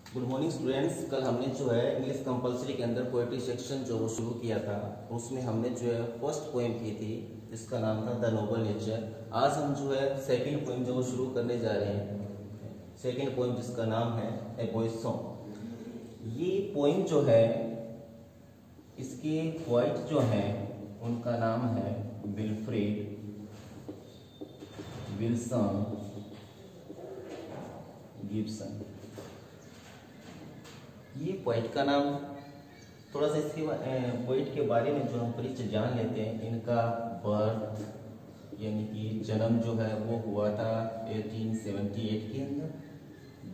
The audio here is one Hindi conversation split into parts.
Good morning students. कल हमने जो है इंग्लिश कंपलसरी के अंदर पोएट्री सेक्शन जो वो शुरू किया था, उसमें हमने जो है फर्स्ट पोएम की थी जिसका नाम था द नोबल नेचर। आज हम जो है सेकंड पोएम जो वो शुरू करने जा रहे हैं। सेकंड पोएम जिसका नाम है ए बॉयज सॉन्ग। ये पोएम जो है इसके पोएट जो हैं उनका नाम है विल्फ्रेड विल्सन गिब्सन। ये पोइट का नाम, थोड़ा सा इसके पोइट के बारे में जो हम परिचय जान लेते हैं। इनका बर्थ यानी कि जन्म जो है वो हुआ था 1878 के अंदर।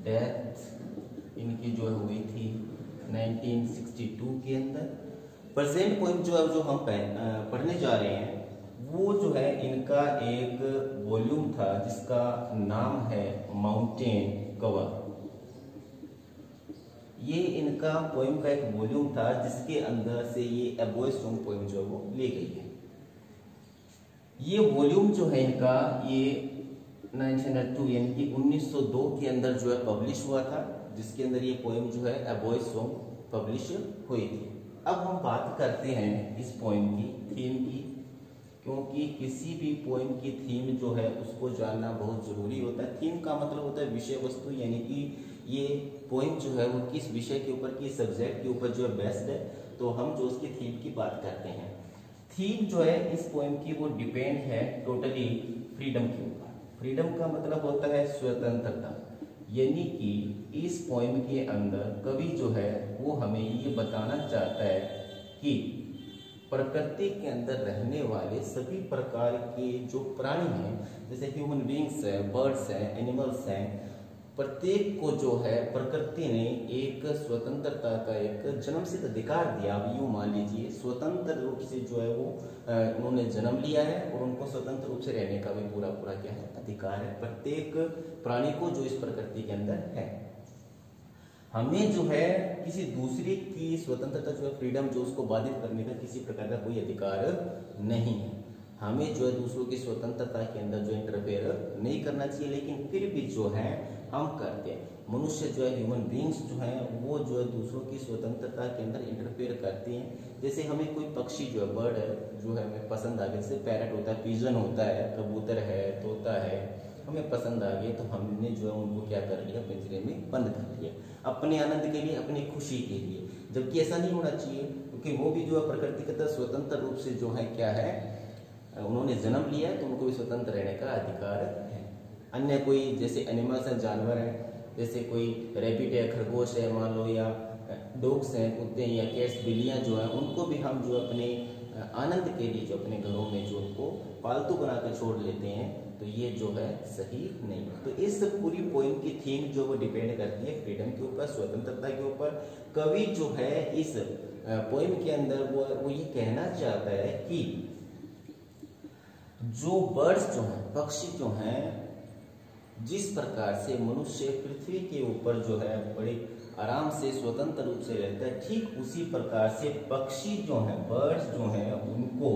डेथ इनकी जो है हुई थी 1962 के अंदर। प्रेजेंट पोइम जो है जो हम पढ़ने जा रहे हैं वो जो है इनका एक वॉल्यूम था जिसका नाम है माउंटेन कवर। ये इनका पोएम का एक वॉल्यूम था जिसके अंदर से ये ए बॉयज सॉन्ग पोएम जो है वो ली गई है। ये वॉल्यूम जो है इनका ये 1902 यानी कि 1902 के अंदर जो है पब्लिश हुआ था, जिसके अंदर ये पोएम जो है ए बॉयज सॉन्ग पब्लिश हुई थी। अब हम बात करते हैं इस पोएम की थीम की, क्योंकि किसी भी पोएम की थीम जो है उसको जानना बहुत जरूरी होता है। थीम का मतलब होता है विषय वस्तु, यानी कि ये पोएम जो है वो किस विषय के ऊपर, किस सब्जेक्ट के ऊपर जो है बेस्ड है, तो हम जो उसकी थीम की बात करते हैं। थीम जो है इस पोएम की वो डिपेंड है टोटली फ्रीडम के ऊपर। फ्रीडम का मतलब होता है स्वतंत्रता, यानी कि इस पोएम के अंदर कवि जो है वो हमें ये बताना चाहता है कि प्रकृति के अंदर रहने वाले सभी प्रकार के जो प्राणी हैं, जैसे ह्यूमन बींग्स है, बर्ड्स हैं, एनिमल्स हैं, प्रत्येक को जो है प्रकृति ने एक स्वतंत्रता का एक जन्मसिद्ध अधिकार दिया। अब यूं मान लीजिए स्वतंत्र रूप से जो है वो उन्होंने जन्म लिया है और उनको स्वतंत्र रूप से रहने का भी पूरा क्या है अधिकार है प्रत्येक प्राणी को जो इस प्रकृति के अंदर है। हमें जो है किसी दूसरे की स्वतंत्रता जो है फ्रीडम जो उसको बाधित करने का किसी प्रकार का कोई अधिकार नहीं है। हमें जो है दूसरों की स्वतंत्रता के अंदर जो इंटरफेयर नहीं करना चाहिए, लेकिन फिर भी जो है हम करते हैं। मनुष्य जो है ह्यूमन बींग्स जो हैं वो जो है दूसरों की स्वतंत्रता के अंदर इंटरफेयर करते हैं। जैसे हमें कोई पक्षी जो है बर्ड है जो है हमें पसंद आ गया, जैसे पैरट होता है, पिजन होता है, कबूतर है, तोता है, हमें पसंद आ गए तो हमने जो है उनको क्या कर लिया, पिंजरे में बंद कर लिया अपने आनंद के लिए, अपनी खुशी के लिए। जबकि ऐसा नहीं होना चाहिए, क्योंकि वो भी जो है प्रकृति के तहत स्वतंत्र रूप से जो है क्या है उन्होंने जन्म लिया है, तो उनको भी स्वतंत्र रहने का अधिकार है। अन्य कोई जैसे एनिमल्स हैं, जानवर हैं, जैसे कोई रैबिट है, खरगोश है मान लो, या डॉग्स हैं, कुत्ते हैं, या कैट्स, बिल्लियाँ जो हैं, उनको भी हम जो अपने आनंद के लिए जो अपने घरों में जो उनको पालतू बना कर छोड़ लेते हैं, तो ये जो है सही नहीं है। तो इस पूरी पोएम की थीम जो वो डिपेंड करती है फ्रीडम के ऊपर, स्वतंत्रता के ऊपर। कवि जो है इस पोएम के अंदर वो ये कहना चाहता है कि जो बर्ड्स जो हैं, पक्षी जो हैं, जिस प्रकार से मनुष्य पृथ्वी के ऊपर जो है बड़े आराम से स्वतंत्र रूप से रहता है, ठीक उसी प्रकार से पक्षी जो हैं, बर्ड्स जो हैं, उनको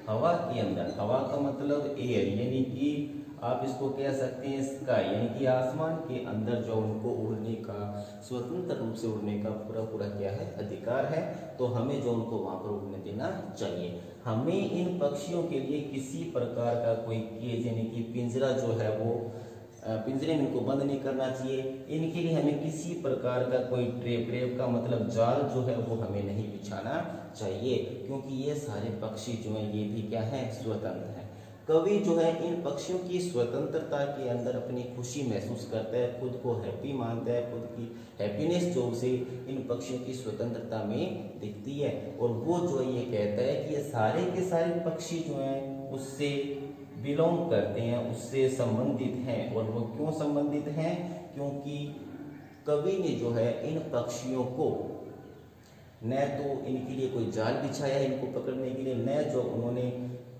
हवा के अंदर, हवा का मतलब एयर, यानी कि आप इसको कह सकते हैं स्काई, यानी कि आसमान के अंदर जो उनको उड़ने का, स्वतंत्र रूप से उड़ने का पूरा क्या है अधिकार है। तो हमें जो उनको वहां पर उड़ने देना चाहिए। हमें इन पक्षियों के लिए किसी प्रकार का कोई केज यानी कि पिंजरा जो है वो पिंजरे में इनको बंद नहीं करना चाहिए। इनके लिए हमें किसी प्रकार का कोई ट्रेप का मतलब जाल जो है वो हमें नहीं बिछाना चाहिए, क्योंकि ये सारे पक्षी जो हैं ये भी क्या है स्वतंत्र है। कवि जो है इन पक्षियों की स्वतंत्रता के अंदर अपनी खुशी महसूस करता है, खुद को हैप्पी मानता है, खुद की हैप्पीनेस जो उसे इन पक्षियों की स्वतंत्रता में दिखती है। और वो जो है ये कहता है कि ये सारे के सारे पक्षी जो हैं उससे बिलोंग करते हैं, उससे संबंधित हैं। और वो क्यों संबंधित हैं? क्योंकि कवि ने जो है इन पक्षियों को न तो इनके लिए कोई जाल बिछाया है इनको पकड़ने के लिए, न जो उन्होंने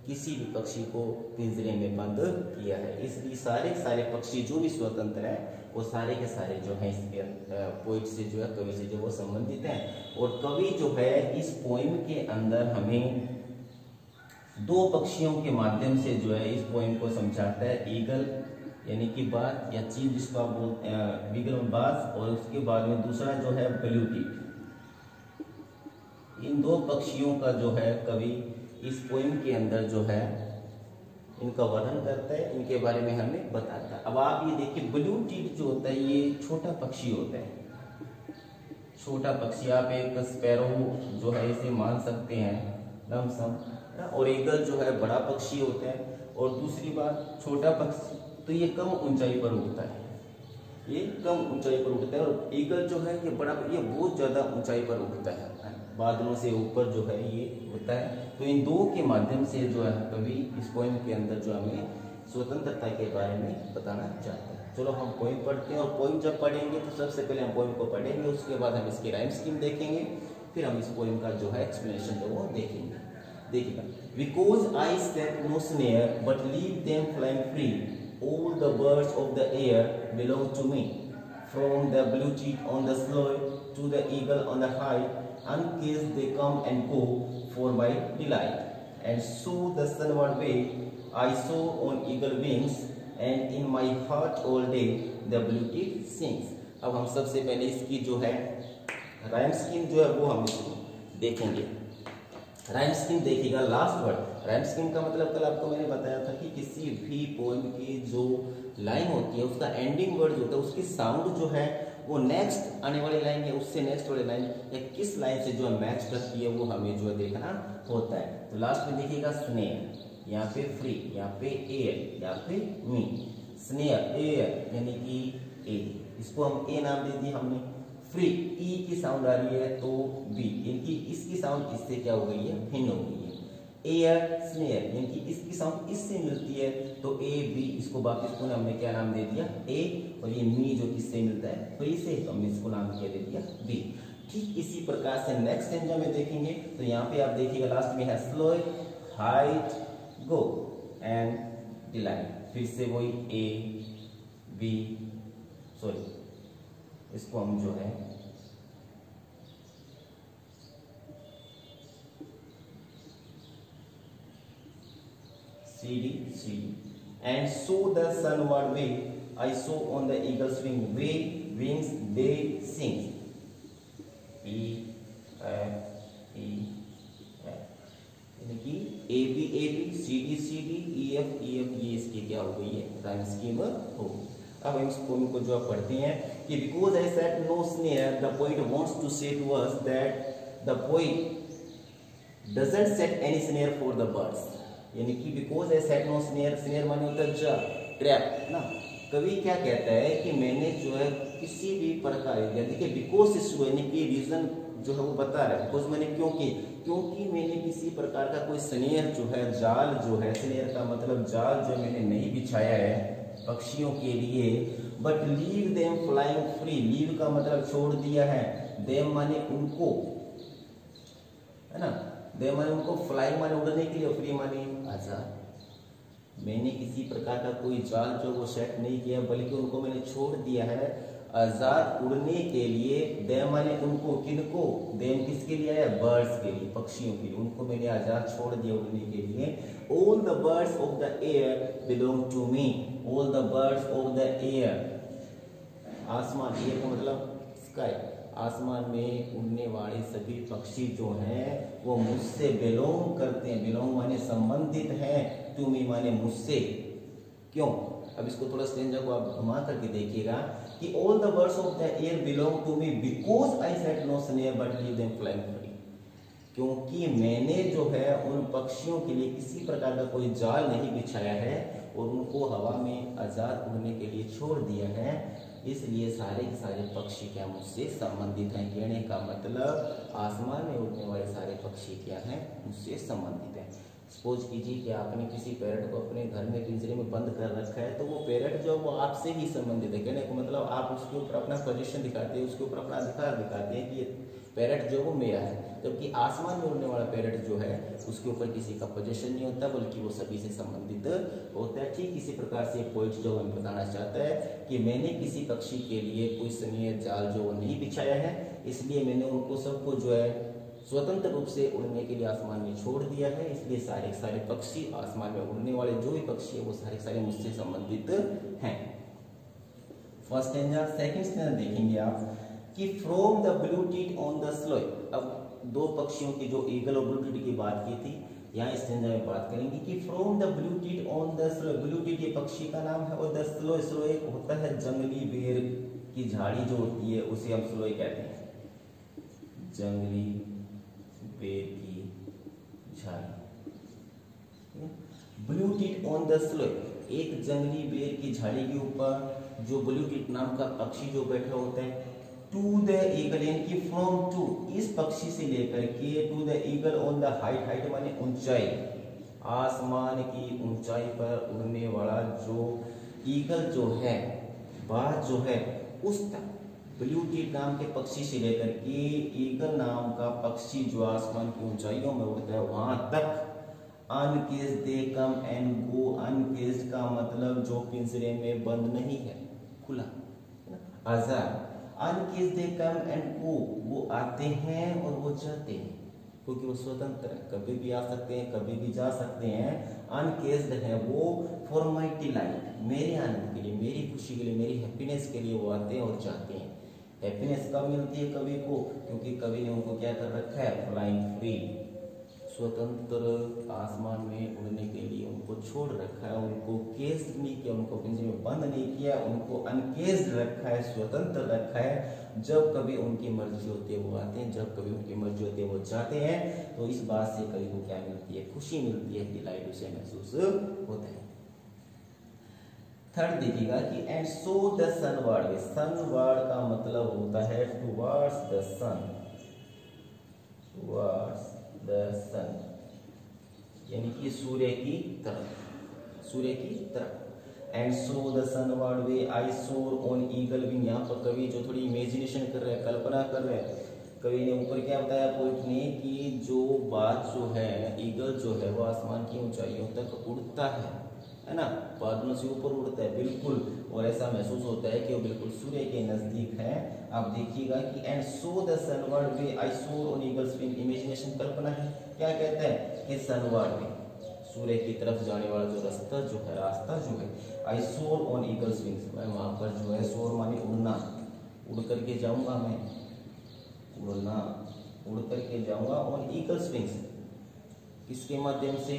किसी भी पक्षी को पिंजरे में बंद किया है। इसलिए सारे के सारे पक्षी जो भी स्वतंत्र हैं वो सारे के सारे जो हैं इसके पोइट से जो है, कवि से जो वो संबंधित हैं। और कवि जो है इस पोएम के अंदर हमें दो पक्षियों के माध्यम से जो है इस पोएम को समझाता है, ईगल यानी कि बाज या चील जिसको आप बोलते हैं वीगल में बाज, और उसके बाद में दूसरा जो है ब्लू टीट। इन दो पक्षियों का जो है कवि इस पोइम के अंदर जो है इनका वर्णन करता है, इनके बारे में हमें बताता है। अब आप ये देखिए ब्लू टीट जो होता है ये छोटा पक्षी होता है, छोटा पक्षी। आप एक स्पैरो जो है इसे मान सकते हैं लमसम, और ईगल जो है बड़ा पक्षी होता है। और दूसरी बात छोटा पक्षी तो ये कम ऊंचाई पर उड़ता है, ये कम ऊंचाई पर उड़ता है, और ईगल जो है ये बड़ा, ये बहुत ज्यादा ऊंचाई पर उड़ता है, बादलों से ऊपर जो है ये होता है। तो इन दो के माध्यम से जो है कवि इस पोइम के अंदर जो हमें स्वतंत्रता के बारे में बताना चाहते हैं। चलो हम पोइम पढ़ते हैं, और पोइम जब पढ़ेंगे तो सबसे पहले हम पोइम को पढ़ेंगे, उसके बाद हम इसकी राइम स्कीम देखेंगे, फिर हम इस पोइम का जो है एक्सप्लेनेशन जो वो देखेंगे। देखिएगा, because I set no snare but leave them flying free, all the birds of the air belong to me, from the blue tit on the slope to the eagle on the high, uncaged they come and go for my delight. And so the sunward way I saw on eagle wings, and in my heart all day the blue tit sings. अब हम सबसे पहले इसकी जो है राइम स्कीम जो है वो हम देखेंगे। राइम स्कीम देखिएगा, लास्ट वर्ड। राइम स्कीम का मतलब कल आपको मैंने बताया था कि किसी भी पोएम की जो लाइन होती है उसका एंडिंग वर्ड जो होता है उसकी साउंड जो है वो नेक्स्ट आने वाली लाइन या उससे नेक्स्ट वाली लाइन या किस लाइन से जो है मैच करती है वो हमें जो है देखना होता है। तो लास्ट में देखिएगा स्नेयर, यहाँ पे फ्री, यहाँ पे एयर, यहाँ पे मी। स्नेयर एयर यानी कि ए, इसको हम ए नाम दे दिए हमने। फ्री ई की साउंड आ रही है तो बी, यानी इसकी साउंड इससे क्या हो गई है, भिन्न हो गई है। एयर स्नेयर यानी कि इसकी साउंड इससे मिलती है तो ए बी, इसको वापिस पुनः हमने क्या नाम दे दिया ए, और ये मी जो किससे मिलता है फ्री से, तो हमने इसको नाम क्या दे दिया बी। ठीक इसी प्रकार से नेक्स्ट स्टेंजा में देखेंगे तो यहाँ पे आप देखिएगा लास्ट में है slow height go and delight, फिर से वही ए बी, सॉरी इसको हम जो है C D C, and so the sunward way I saw on the eagle's wings they sing, E F E F, यानी कि A B C D E F ये इसकी क्या हो गई है राइम स्कीम हो। अब हम इस पोएम को जो आप पढ़ते हैं कि because I set no snare the poet wants to say to us that the poet doesn't set any snare for the birds, यानी कि because I set no snare, snare माने होता है जाल, ट्रैप ना। कवि क्या कहता है कि मैंने जो है किसी भी प्रकार, देखिए बिकॉज इशू यानी कि रीजन जो है वो बता रहा है, बिकॉज मैंने क्योंकि मैंने किसी प्रकार का कोई स्नेयर जो है जाल जो है, स्नेयर का मतलब जाल जो मैंने नहीं बिछाया है पक्षियों के लिए, but leave them flying free, leave का मतलब छोड़ दिया है, देम माने उनको, है ना, देम माने उनको, फ्लाइंग माने उड़ने के लिए, फ्री माने आजाद। मैंने किसी प्रकार का कोई जाल जो वो सेट नहीं किया बल्कि उनको मैंने छोड़ दिया है आजाद उड़ने के लिए। देम माने उनको, किनको, देम किसके लिए है, बर्ड्स के लिए, पक्षियों के लिए, उनको मैंने आजाद छोड़ दिया उड़ने के लिए। All the birds of the air belong to me, all the birds of the air, आसमान, एयर का मतलब स्काई, आसमान में उड़ने वाले सभी पक्षी जो हैं वो मुझसे बिलोंग करते हैं, बिलोंग माने संबंधित हैं, टू मी माने मुझसे। क्यों, अब इसको थोड़ा स्टेंजा को आप घुमा करके देखिएगा कि all the birds of the air belong to me because I set no snare but leave them flying free, क्योंकि मैंने जो है उन पक्षियों के लिए किसी प्रकार का कोई जाल नहीं बिछाया है और उनको हवा में आजाद उड़ने के लिए छोड़ दिया है, इसलिए सारे के सारे पक्षी क्या मुझसे संबंधित हैं। कहने का मतलब आसमान में उड़ने वाले सारे पक्षी क्या हैं, मुझसे संबंधित हैं। सपोज कीजिए कि आपने किसी पैरट को अपने घर में पिंजरे में बंद कर रखा है तो वो पैरट जो वो आपसे ही संबंधित है। कहने का मतलब आप उसके ऊपर अपना पोजीशन दिखाते हैं, उसके ऊपर अपना अधिकार दिखाते हैं कि ये पैरट जो वो मेरा है, जबकि आसमान में उड़ने वाला पैरट जो है उसके ऊपर किसी का पोजीशन नहीं होता बल्कि वो सभी से संबंधित होता है। ठीक इसी प्रकार से पोइट जो हमें बताना चाहता है कि मैंने किसी पक्षी के लिए कोई स्नेह जाल जो वो नहीं बिछाया है, इसलिए मैंने उनको सबको जो है स्वतंत्र रूप से उड़ने के लिए आसमान में छोड़ दिया है, इसलिए सारे सारे पक्षी आसमान में उड़ने वाले जो भी पक्षी है वो सारे सारे मुझसे संबंधित हैं। First stanza. सेकंड स्टैंजा देखेंगे आप कि from the blue tit on the sloe. अब दो पक्षियों की जो ईगल और ब्लू टीट की बात की थी, यहाँ स्टैंजा में बात करेंगे कि from the blue tit on the sloe. Blue tit ये पक्षी का नाम है और द स्लोए, स्लोए होता है जंगली बेर की झाड़ी जो होती है उसे हम स्लोए कहते हैं, जंगली बेर की झाड़ी। Blue tit on the sloe, एक जंगली बेर की झाड़ी के ऊपर जो ब्लू टीट नाम का पक्षी जो बैठा होता है, टू द ईगल यानी कि फ्रॉम टू, इस पक्षी से लेकर के to the eagle on the height, height माने ऊंचाई, आसमान की ऊंचाई पर उड़ने वाला जो ईगल जो है, बाज जो है, उस तक ब्लू टीट नाम के पक्षी से लेकर के ईगल नाम का पक्षी जो आसमान की ऊंचाइयों में उड़ता है वहां तक अनकेस्ड दे कम एंड गो। अनकेस्ड का मतलब जो पिंजरे में बंद नहीं है, खुला, आजाद। अनकेस्ड दे कम एंड गो, वो आते हैं और वो जाते हैं क्योंकि वो स्वतंत्र है, कभी भी आ सकते हैं कभी भी जा सकते हैं। अनकेस्ड है वो फॉर माई डिलाइट, मेरे आनंद के लिए, मेरी खुशी के लिए, मेरी हैप्पीनेस के लिए वो आते हैं और जाते हैं। हैप्पीनेस कब मिलती है कवि को, क्योंकि कवि ने उनको क्या कर रखा है, फ्लाइंग फ्री, स्वतंत्र आसमान में उड़ने के लिए उनको छोड़ रखा है, उनको केस्ड नहीं किया, उनको पिंजरे में बंद नहीं किया, उनको अनकेस्ड रखा है, स्वतंत्र रखा है। जब कभी उनकी मर्जी होती है वो आते हैं, जब कभी उनकी मर्जी होती है वो जाते हैं। तो इस बात से कवि को क्या मिलती है, खुशी मिलती है, डिलाइट उसे महसूस होता है। थर्ड देखिएगा कि and so the sunward way, sunward का मतलब होता है towards the sun, towards the sun यानी कि सूर्य की तरफ, सूर्य की तरफ। And so the sunward way I soar on eagle wing. यहाँ पर कवि जो थोड़ी इमेजिनेशन कर रहे हैं, कल्पना कर रहे हैं, कवि ने ऊपर क्या बताया पोइट ने कि जो बात जो है, ईगल जो है वो आसमान की ऊंचाइयों तक उड़ता है ना, बादलों से ऊपर उड़ता है बिल्कुल, और ऐसा महसूस होता है कि वो बिल्कुल सूर्य के नजदीक है। आप देखिएगा कि and so the sunward way I soar on eagles wing, imagination कल्पना है, क्या कहते हैं कि सनवर्ड वे, सूर्य की तरफ जाने वाला जो रास्ता जो है, रास्ता जो है, आई सोर ऑन ईगल्स विंग्स, मैं वहां पर जो है, सोर माने उड़ना, उड़ करके जाऊंगा मैं, उड़ना, उड़ करके जाऊंगा, ऑन ईगल्स विंग्स, किसके माध्यम से,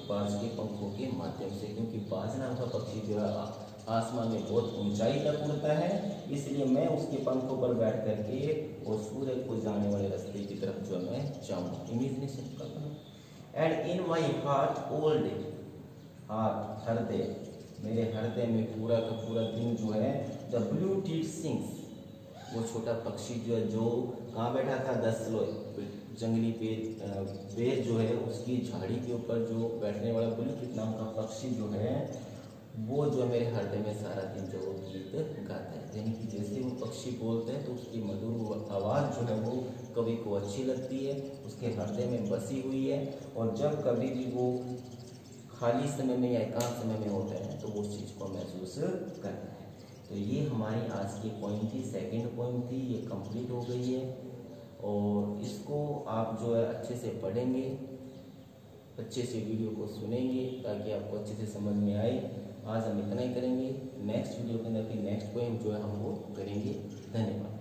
बाज के पंखों के माध्यम से, क्योंकि बाज नाम का पक्षी जो है आसमान में बहुत ऊंचाई तक उड़ता है, इसलिए मैं उसके पंखों पर बैठ करके और सूर्य को जाने वाले रास्ते की तरफ जो मैं जाऊंगा, imagination Kalpana. And in my heart all day, heart हृदय, मेरे हृदय में पूरा का पूरा दिन जो है, द ब्लू टीट सिंग्स, वो छोटा पक्षी जो है, जो कहाँ बैठा था, 10 लोग जंगली बेर जो है उसकी झाड़ी के ऊपर जो बैठने वाला ब्लू टीट नाम का पक्षी जो है, वो जो मेरे हृदय में सारा दिन जो वो गीत गाता है, यानी कि जैसे वो पक्षी बोलते हैं तो उसकी मधुर आवाज़ जो है वो कवि को अच्छी लगती है, उसके हृदय में बसी हुई है, और जब कभी भी वो खाली समय में या एकांत समय में होता है तो वो उस चीज़ को महसूस करता है। तो ये हमारी आज की पॉइंट थी, सेकंड पॉइंट थी, ये कंप्लीट हो गई है, और इसको आप जो है अच्छे से पढ़ेंगे, अच्छे से वीडियो को सुनेंगे ताकि आपको अच्छे से समझ में आए। आज हम इतना ही करेंगे, नेक्स्ट वीडियो के अंदर फिर नेक्स्ट पोएम जो है हम वो करेंगे। धन्यवाद।